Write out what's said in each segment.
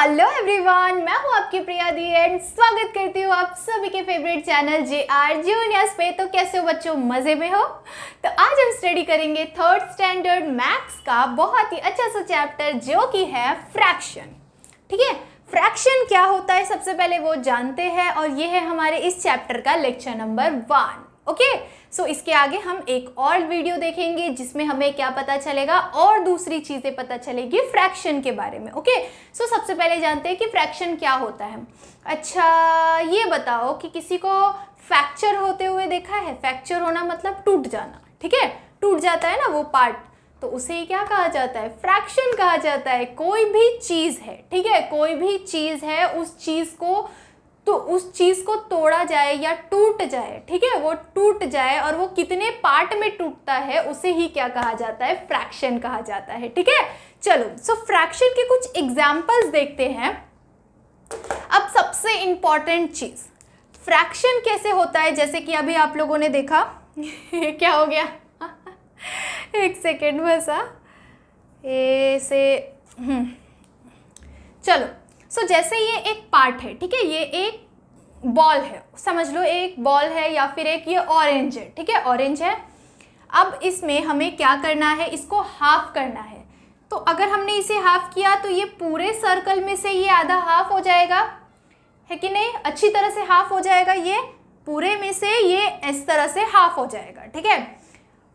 Hello everyone, मैं हूं आपकी प्रिया दी एंड स्वागत करती हूं आप सभी के फेवरेट चैनल JR जूनियर्स पे। तो कैसे हो बच्चों, मज़े में हो? तो आज हम स्टडी करेंगे थर्ड स्टैंडर्ड मैथ्स का बहुत ही अच्छा सा चैप्टर जो कि है फ्रैक्शन। ठीक है, फ्रैक्शन क्या होता है सबसे पहले वो जानते हैं और ये है हमारे इस चैप्टर का लेक्चर नंबर 1। ओके, सो इसके आगे हम एक और वीडियो देखेंगे जिसमें हमें क्या पता चलेगा और दूसरी चीज़ें पता चलेगी फ्रैक्शन के बारे में। ओके, सो सबसे पहले जानते हैं कि फ्रैक्शन क्या होता है। अच्छा, ये बताओ कि किसी को फ्रैक्चर होते हुए देखा है? फ्रैक्चर होना मतलब टूट जाना। ठीक है, टूट जाता है ना वो पार्ट, तो उसे क्या कहा जाता है? फ्रैक्शन कहा जाता है। कोई भी चीज़ है, ठीक है, कोई भी चीज़ है, उस चीज़ को तोड़ा जाए या टूट जाए, ठीक है, वो टूट जाए और वो कितने पार्ट में टूटता है उसे ही क्या कहा जाता है? फ्रैक्शन कहा जाता है। ठीक है, चलो सो फ्रैक्शन के कुछ एग्जांपल्स देखते हैं। अब सबसे इंपॉर्टेंट चीज़, फ्रैक्शन कैसे होता है, जैसे कि अभी आप लोगों ने देखा क्या हो गया एक सेकेंड बस। ऐसे चलो, सो जैसे ये एक पार्ट है, ठीक है, ये एक बॉल है, समझ लो एक बॉल है या फिर एक ये ऑरेंज है। ठीक है, ऑरेंज है। अब इसमें हमें क्या करना है? इसको हाफ करना है। तो अगर हमने इसे हाफ किया तो ये पूरे सर्कल में से ये आधा हाफ हो जाएगा, है कि नहीं? अच्छी तरह से हाफ हो जाएगा, ये पूरे में से ये इस तरह से हाफ हो जाएगा। ठीक है,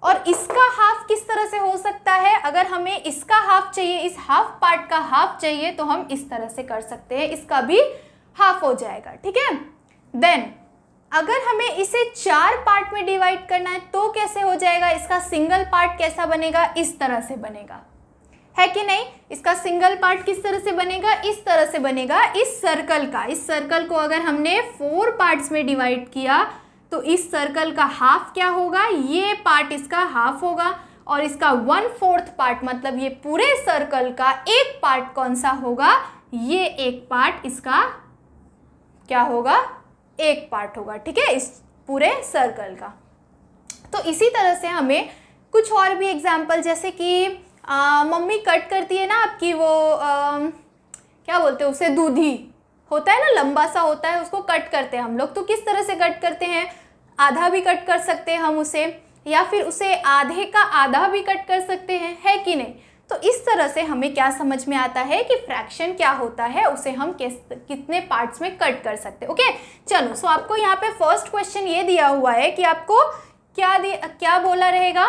और इसका हाफ किस तरह से हो सकता है? अगर हमें इसका हाफ चाहिए, इस हाफ पार्ट का हाफ चाहिए, तो हम इस तरह से कर सकते हैं, इसका भी हाफ हो जाएगा। ठीक है, देन अगर हमें इसे 4 पार्ट में डिवाइड करना है तो कैसे हो जाएगा? इसका सिंगल पार्ट कैसा बनेगा? इस तरह से बनेगा, है कि नहीं? इसका सिंगल पार्ट किस तरह से बनेगा? इस तरह से बनेगा, इस सर्कल का। इस सर्कल को अगर हमने 4 पार्ट्स में डिवाइड किया तो इस सर्कल का हाफ क्या होगा? ये पार्ट इसका हाफ होगा और इसका 1/4 पार्ट, मतलब ये पूरे सर्कल का एक पार्ट कौन सा होगा? ये एक पार्ट इसका क्या होगा? एक पार्ट होगा। ठीक है, इस पूरे सर्कल का। तो इसी तरह से हमें कुछ और भी एग्जाम्पल, जैसे कि मम्मी कट करती है ना आपकी, वो क्या बोलते हैं उसे? दूधी होता है ना, लंबा सा होता है, उसको कट करते हैं हम लोग। तो किस तरह से कट करते हैं? आधा भी कट कर सकते हैं हम उसे, या फिर उसे आधे का आधा भी कट कर सकते हैं, है कि नहीं? तो इस तरह से हमें क्या समझ में आता है कि फ्रैक्शन क्या होता है, उसे हम कितने पार्ट्स में कट कर सकते हैं। ओके, चलो, सो आपको यहाँ पे फर्स्ट क्वेश्चन ये दिया हुआ है कि आपको क्या बोला रहेगा?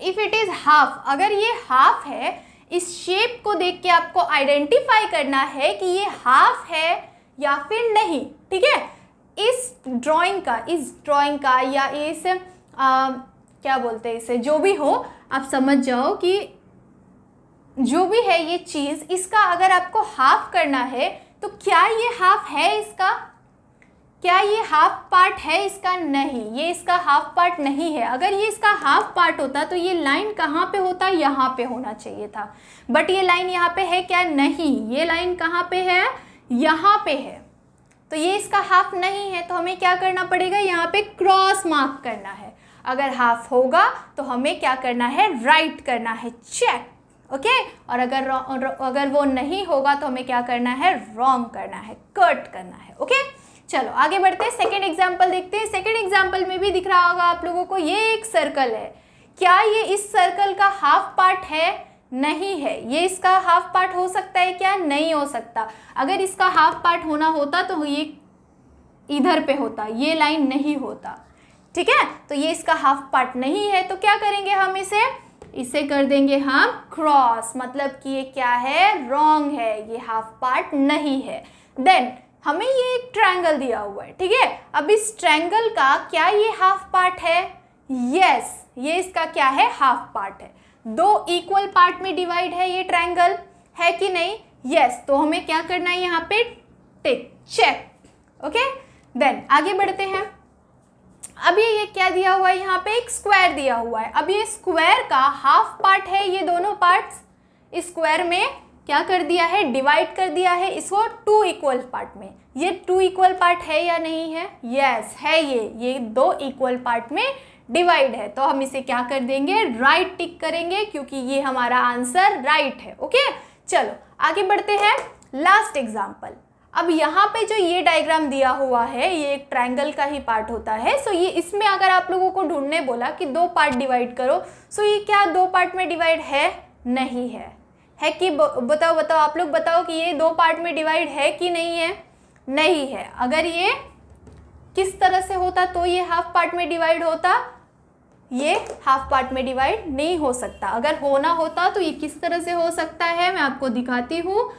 इफ इट इज हाफ, अगर ये हाफ है, इस शेप को देख के आपको आइडेंटिफाई करना है कि ये हाफ है या फिर नहीं। ठीक है, इस ड्राइंग का या इस क्या बोलते हैं इसे, जो भी हो, आप समझ जाओ कि जो भी है ये चीज़, इसका अगर आपको हाफ करना है तो क्या ये हाफ है इसका? क्या ये हाफ पार्ट है इसका? नहीं, ये इसका हाफ पार्ट नहीं है। अगर ये इसका हाफ पार्ट होता तो ये लाइन कहाँ पे होता? यहाँ पे होना चाहिए था, बट ये लाइन यहाँ पे है क्या? नहीं, ये लाइन कहाँ पे है? यहाँ पे है। तो ये इसका हाफ नहीं है, तो हमें क्या करना पड़ेगा? यहाँ पे क्रॉस मार्क करना है। अगर हाफ होगा तो हमें क्या करना है? राइट करना है, चेक। ओके, और अगर वो नहीं होगा तो हमें क्या करना है? रॉन्ग करना है, कट करना है। ओके, चलो आगे बढ़ते हैं, सेकेंड एग्जाम्पल देखते हैं। सेकेंड एग्जाम्पल में भी दिख रहा होगा आप लोगों को, ये एक सर्कल है। क्या ये इस सर्कल का हाफ पार्ट है? नहीं है। ये इसका हाफ पार्ट हो सकता है क्या? नहीं हो सकता। अगर इसका हाफ पार्ट होना होता तो ये इधर पे होता, ये लाइन नहीं होता। ठीक है, तो ये इसका हाफ पार्ट नहीं है, तो क्या करेंगे हम? इसे कर देंगे हम क्रॉस, मतलब कि ये क्या है? रॉन्ग है, ये हाफ पार्ट नहीं है। देन हमें ये एक ट्रायंगल दिया हुआ है, ठीक है। अब इस ट्रायंगल का क्या ये हाफ पार्ट है? यस, ये इसका क्या है? हाफ पार्ट है। 2 इक्वल पार्ट में डिवाइड है ये ट्रायंगल, है कि नहीं? यस, तो हमें क्या करना है यहाँ पे? टिक, चेक। ओके, देन आगे बढ़ते हैं। अब ये क्या दिया हुआ है? यहाँ पे एक स्क्वायर दिया हुआ है। अब ये स्क्वायर का हाफ पार्ट है, ये दोनों पार्ट्स इस स्क्वायर में क्या कर दिया है? डिवाइड कर दिया है इसको 2 इक्वल पार्ट में। ये 2 इक्वल पार्ट है या नहीं है? यस है। ये 2 इक्वल पार्ट में डिवाइड है, तो हम इसे क्या कर देंगे? राइट टिक करेंगे, क्योंकि ये हमारा आंसर राइट है। ओके, चलो आगे बढ़ते हैं। लास्ट एग्जाम्पल, अब यहाँ पे जो ये डायग्राम दिया हुआ है ये एक ट्रायंगल का ही पार्ट होता है। सो ये इसमें अगर आप लोगों को ढूंढने बोला कि 2 पार्ट डिवाइड करो, सो ये क्या 2 पार्ट में डिवाइड है? नहीं है कि बताओ आप लोग बताओ कि ये 2 पार्ट में डिवाइड है कि नहीं है? नहीं है। अगर ये किस तरह से होता तो ये हाफ पार्ट में डिवाइड होता, ये हाफ पार्ट में डिवाइड नहीं हो सकता। अगर होना होता तो ये किस तरह से हो सकता है, मैं आपको दिखाती हूँ।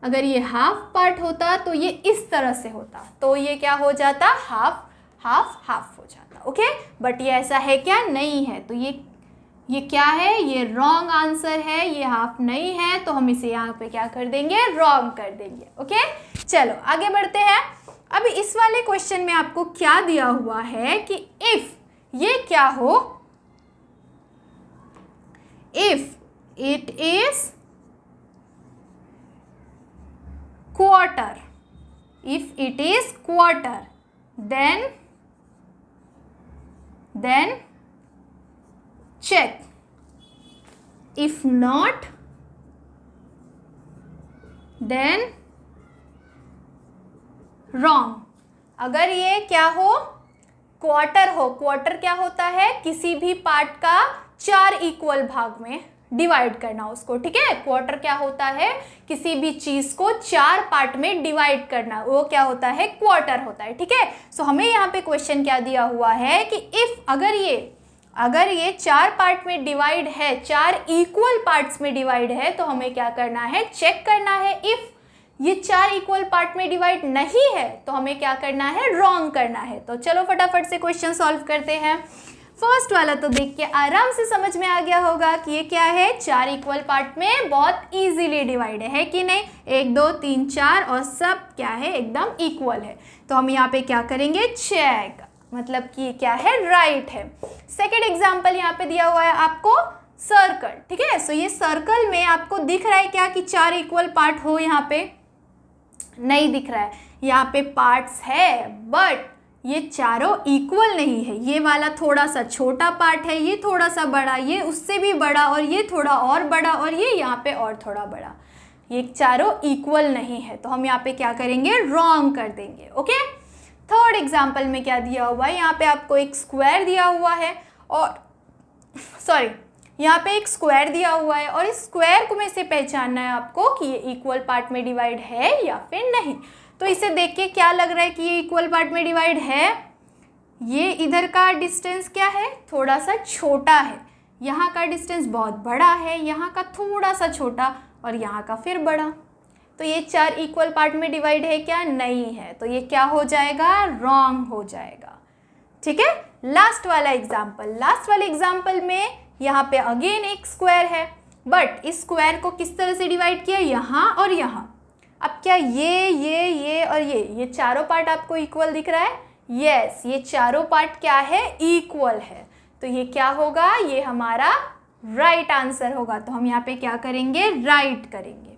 अगर ये हाफ पार्ट होता तो ये इस तरह से होता, तो ये क्या हो जाता? हाफ हाफ हाफ हो जाता। ओके, बट ये ऐसा है क्या? नहीं है। तो ये क्या है? ये रॉन्ग आंसर है, ये हाफ नहीं है, तो हम इसे यहाँ पे क्या कर देंगे? रॉन्ग कर देंगे। ओके, चलो आगे बढ़ते हैं। अब इस वाले क्वेश्चन में आपको क्या दिया हुआ है कि इफ ये क्या हो, if it is quarter, if it is quarter, then check, if not then wrong। अगर ये क्या हो? क्वार्टर हो। क्वार्टर क्या होता है? किसी भी पार्ट का 4 इक्वल भाग में डिवाइड करना उसको, ठीक है। क्वार्टर क्या होता है? किसी भी चीज को 4 पार्ट में डिवाइड करना, वो क्या होता है? क्वार्टर होता है, ठीक है। सो हमें यहाँ पे क्वेश्चन क्या दिया हुआ है कि इफ अगर ये 4 पार्ट में डिवाइड है, 4 इक्वल पार्ट्स में डिवाइड है, तो हमें क्या करना है? चेक करना है। इफ ये 4 इक्वल पार्ट में डिवाइड नहीं है तो हमें क्या करना है? रॉन्ग करना है। तो चलो फटाफट से क्वेश्चन सॉल्व करते हैं। फर्स्ट वाला तो देख के आराम से समझ में आ गया होगा कि ये क्या है? 4 इक्वल पार्ट में बहुत इजीली डिवाइड है कि नहीं? 1 2 3 4 और सब क्या है? एकदम इक्वल है। तो हम यहाँ पे क्या करेंगे? चेक, मतलब कि ये क्या है? राइट है। सेकेंड एग्जाम्पल यहाँ पे दिया हुआ है आपको सर्कल, ठीक है। सो ये सर्कल में आपको दिख रहा है क्या कि 4 इक्वल पार्ट हो? यहाँ पे नहीं दिख रहा है। यहाँ पे पार्ट्स है बट ये चारों इक्वल नहीं है। ये वाला थोड़ा सा छोटा पार्ट है, ये थोड़ा सा बड़ा, ये उससे भी बड़ा, और ये थोड़ा और बड़ा, और ये यहाँ पे और थोड़ा बड़ा। ये चारों इक्वल नहीं है, तो हम यहाँ पे क्या करेंगे? रॉन्ग कर देंगे। ओके, थर्ड एग्जाम्पल में क्या दिया हुआ है? यहाँ पे आपको एक स्क्वायर दिया हुआ है, और यहाँ पे एक स्क्वायर दिया हुआ है, और इस स्क्वायर को में से पहचानना है आपको कि ये इक्वल पार्ट में डिवाइड है या फिर नहीं। तो इसे देख के क्या लग रहा है कि ये इक्वल पार्ट में डिवाइड है? ये इधर का डिस्टेंस क्या है? थोड़ा सा छोटा है। यहाँ का डिस्टेंस बहुत बड़ा है, यहाँ का थोड़ा सा छोटा, और यहाँ का फिर बड़ा। तो ये 4 इक्वल पार्ट में डिवाइड है क्या? नहीं है। तो ये क्या हो जाएगा? रॉन्ग हो जाएगा, ठीक है। लास्ट वाला एग्जाम्पल में यहाँ पे अगेन एक स्क्वायर है, बट इस स्क्वायर को किस तरह से डिवाइड किया? यहाँ और यहाँ। अब क्या ये और ये चारों पार्ट आपको इक्वल दिख रहा है? यस, ये चारों पार्ट क्या है? इक्वल है। तो ये क्या होगा? ये हमारा राइट आंसर होगा। तो हम यहाँ पे क्या करेंगे? राइट करेंगे।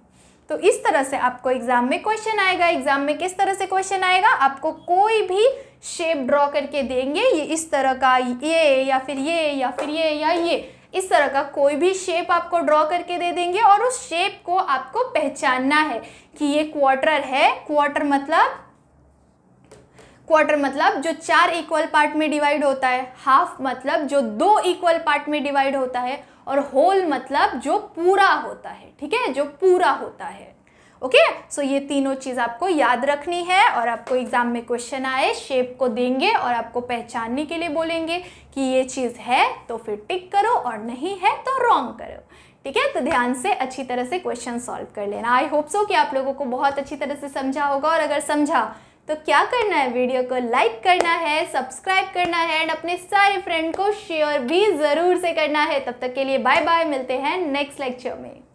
तो इस तरह से आपको एग्जाम में क्वेश्चन आएगा। एग्जाम में किस तरह से क्वेश्चन आएगा? आपको कोई भी शेप ड्रॉ करके देंगे, ये इस तरह का, ये या फिर ये या फिर ये या ये, इस तरह का कोई भी शेप आपको ड्रॉ करके दे देंगे, और उस शेप को आपको पहचानना है कि ये क्वार्टर है। क्वार्टर मतलब जो 4 इक्वल पार्ट में डिवाइड होता है, हाफ मतलब जो 2 इक्वल पार्ट में डिवाइड होता है, और होल मतलब जो पूरा होता है, ठीक है, जो पूरा होता है। ओके, सो ये तीनों चीज़ आपको याद रखनी है, और आपको एग्जाम में क्वेश्चन आए शेप को देंगे और आपको पहचानने के लिए बोलेंगे कि ये चीज़ है तो फिर टिक करो, और नहीं है तो रॉन्ग करो, ठीक है। तो ध्यान से अच्छी तरह से क्वेश्चन सॉल्व कर लेना। आई होप सो कि आप लोगों को बहुत अच्छी तरह से समझा होगा, और अगर समझा तो क्या करना है? वीडियो को लाइक करना है, सब्सक्राइब करना है, एंड अपने सारे फ्रेंड को शेयर भी ज़रूर से करना है। तब तक के लिए बाय बाय, मिलते हैं नेक्स्ट लेक्चर में।